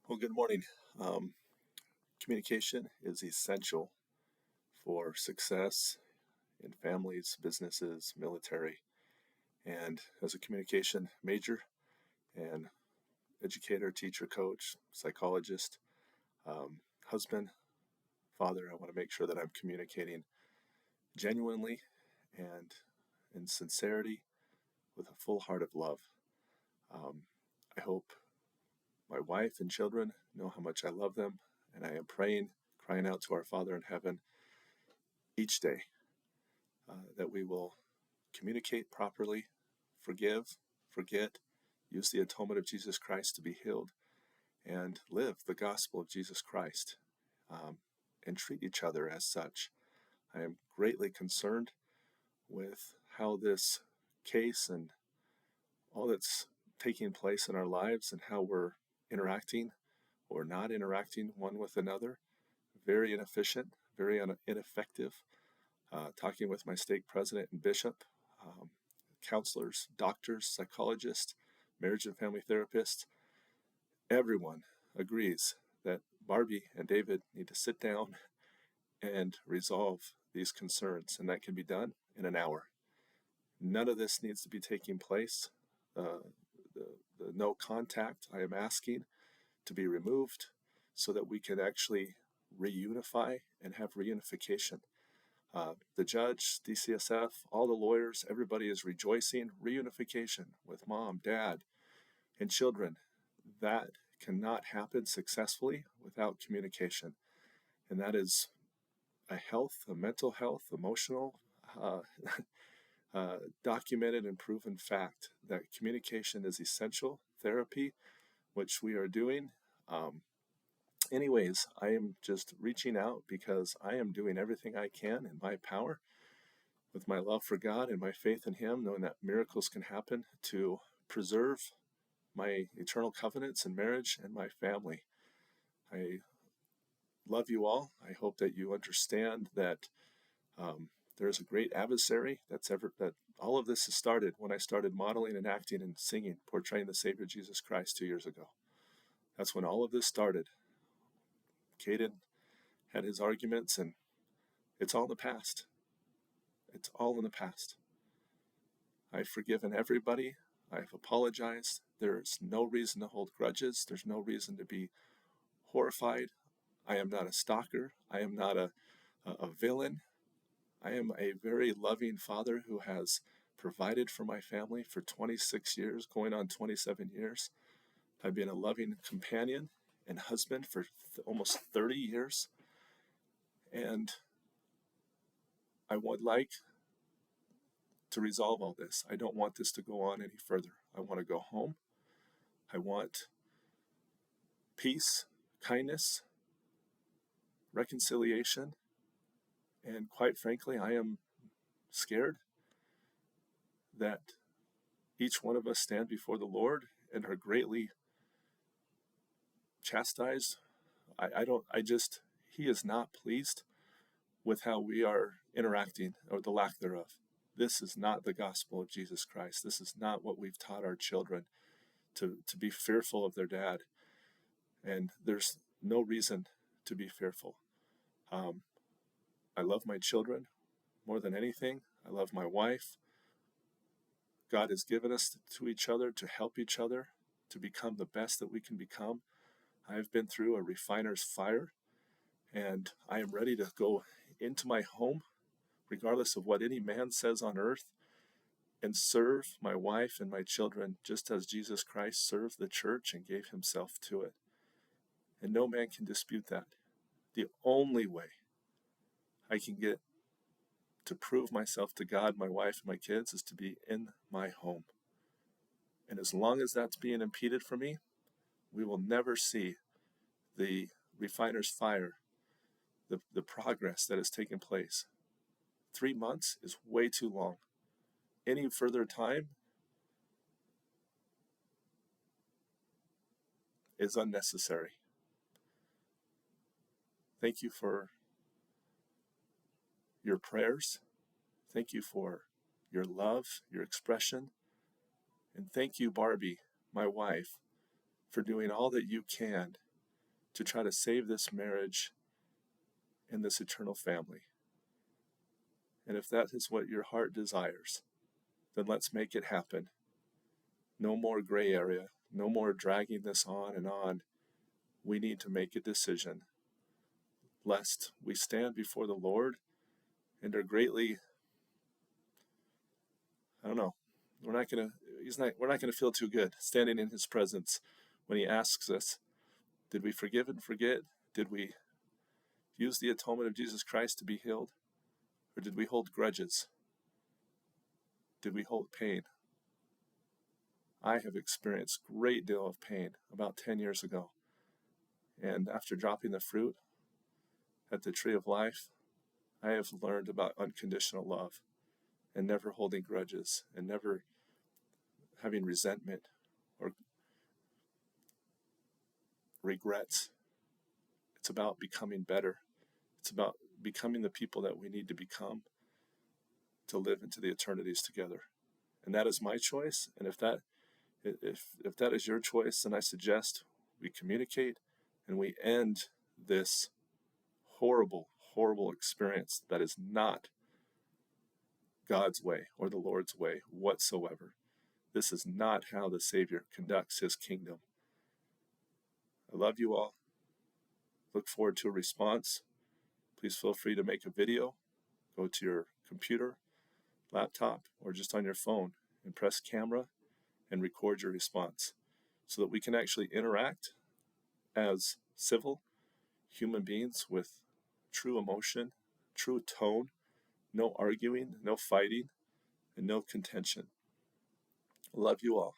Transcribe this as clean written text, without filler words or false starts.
Well, good morning. Um, Communication is essential for success in families, businesses, military. And as a communication major and educator, teacher, coach, psychologist, husband, father, I want to make sure that I'm communicating genuinely and in sincerity with a full heart of love. Um, I hope my wife and children know how much I love them, and I am praying, crying out to our Father in heaven each day that we will communicate properly, forgive, forget, use the atonement of Jesus Christ to be healed, and live the gospel of Jesus Christ and treat each other as such. I am greatly concerned with how this case and all that's taking place in our lives and how we're interacting or not interacting one with another. Very inefficient, very ineffective. Talking with my stake president and bishop, um, counselors, doctors, psychologists, marriage and family therapists, everyone agrees that Barbie and David need to sit down and resolve these concerns, and that can be done in an hour. None of this needs to be taking place. The no contact I am asking to be removed so that we can actually reunify and have reunification. The judge, DCSF, all the lawyers, everybody is rejoicing. Reunification with mom, dad, and children. That cannot happen successfully without communication. And that is a mental health, emotional, uh, documented and proven fact that communication is essential. Therapy, which we are doing. Anyways, I am just reaching out because I am doing everything I can in my power with my love for God and my faith in Him, knowing that miracles can happen to preserve my eternal covenants in marriage and my family. I love you all. I hope that you understand that there's a great adversary that all of this has started when I started modeling and acting and singing, portraying the Savior Jesus Christ 2 years ago. That's when all of this started. Caden had his arguments, and it's all in the past. It's all in the past. I've forgiven everybody. I've apologized. There's no reason to hold grudges. There's no reason to be horrified. I am not a stalker. I am not a villain. I am a very loving father who has provided for my family for 26 years, going on 27 years. I've been a loving companion and husband for almost 30 years. And I would like to resolve all this. I don't want this to go on any further. I want to go home. I want peace, kindness, reconciliation, and quite frankly, I am scared that each one of us stand before the Lord and are greatly chastised. He is not pleased with how we are interacting or the lack thereof. This is not the gospel of Jesus Christ. This is not what we've taught our children to be fearful of their dad. And there's no reason to be fearful. I love my children more than anything. I love my wife. God has given us to each other to help each other to become the best that we can become. I have been through a refiner's fire, and I am ready to go into my home, regardless of what any man says on earth, and serve my wife and my children just as Jesus Christ served the church and gave himself to it. And no man can dispute that. The only way I can get to prove myself to God, my wife, and my kids is to be in my home. And as long as that's being impeded for me, we will never see the refiner's fire, the progress that has taken place. 3 months is way too long. Any further time is unnecessary. Thank you for your prayers. Thank you for your love, your expression. And thank you, Barbie, my wife, for doing all that you can to try to save this marriage and this eternal family. And if that is what your heart desires, then let's make it happen. No more gray area, no more dragging this on and on. We need to make a decision, lest we stand before the Lord and are greatly, I don't know, we're not gonna feel too good standing in his presence when he asks us, did we forgive and forget? Did we use the atonement of Jesus Christ to be healed? Or did we hold grudges? Did we hold pain? I have experienced a great deal of pain about 10 years ago. And after dropping the fruit at the tree of life, I have learned about unconditional love and never holding grudges and never having resentment or regrets. It's about becoming better. It's about becoming the people that we need to become to live into the eternities together. And that is my choice. And if that is your choice, then I suggest we communicate and we end this horrible, horrible experience that is not God's way or the Lord's way whatsoever. This is not how the Savior conducts his kingdom. I love you all. Look forward to a response. Please feel free to make a video. Go to your computer, laptop, or just on your phone and press camera and record your response so that we can actually interact as civil human beings with true emotion, true tone, no arguing, no fighting, and no contention. Love you all.